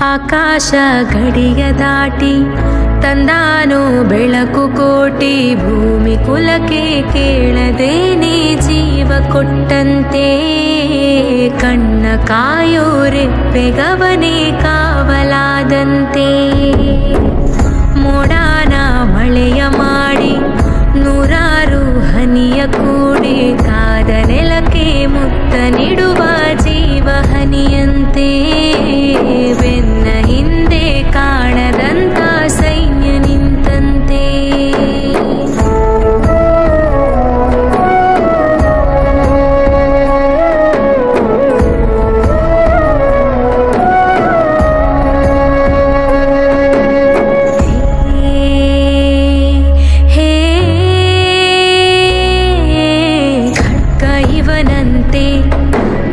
ಆಕಾಶ ಗಡಿಯ ದಾಟಿ ತಂದಾನೋ ಬೆಳಕು ಕೋಟಿ, ಭೂಮಿ ಕುಲಕ್ಕೆ ಕೇಳದೇನೆ ಜೀವ ಕೊಟ್ಟಂತೆ, ಕಣ್ಣ ಕಾಯೋ ರೆಪ್ಪೆಗವನೇ ಕಾವಲಾದಂತೆ. ಮೋಡಾನ ಮಳೆಯ ಮಾಡಿ ನೂರಾರು ಹನಿಯ ಕೂಡಿ, ಕಾದ ನೆಲಕ್ಕೆ ಮುತ್ತ ನೀಡುವ ಜೀವ ಹನಿಯಂತೆ, ಬೆನ್ನ ಹಿಂದೆ ಕಾಣದಂತ ಸೈನ್ಯ ನಿಂತಂತೆ.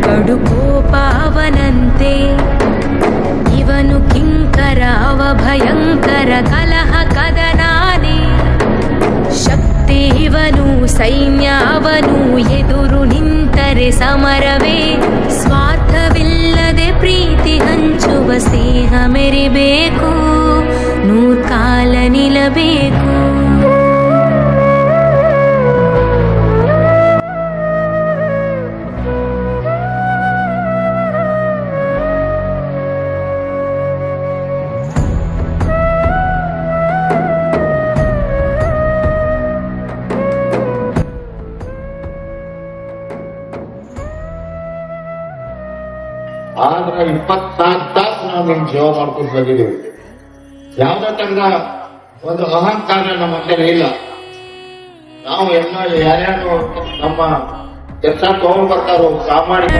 ಕಡುಕೋಪಾವನಂತೆ ಇವನು ಕಿಂಕರ ಅವ ಭಯಂಕರ ಕಲಹ ಕದನಾನೆ, ಶಕ್ತಿ ಇವನು ಸೈನ್ಯ ಅವನು, ಎದುರು ನಿಂತರೆ ಸಮರವೇ, ಸ್ವಾರ್ಥವಿಲ್ಲದೆ ಪ್ರೀತಿ ಹಂಚುವ ಸ್ನೇಹ ಮೆರಿಬೇಕು, ನೂರ್ಕಾಲ ನಿಲ್ಲಬೇಕು. ಆದ್ರೆ 24 ತಾಸು ನಾವು ನಿಮ್ ಜೀವ ಮಾಡ್ಕೊಂಡು ಬಂದಿದ್ದೀವಿ. ಯಾವ್ದೇ ತನಕ ಒಂದು ಅಹಂಕಾರ ನಮ್ಮ ಹತ್ರ ಇಲ್ಲ. ನಾವು ಎಲ್ಲ ಯಾರ್ಯಾರು ನಮ್ಮ ಕೆಲಸ ತಗೊಂಡ್ ಬರ್ತಾರೋ ಪ್ರಾಮಾಣಿಕ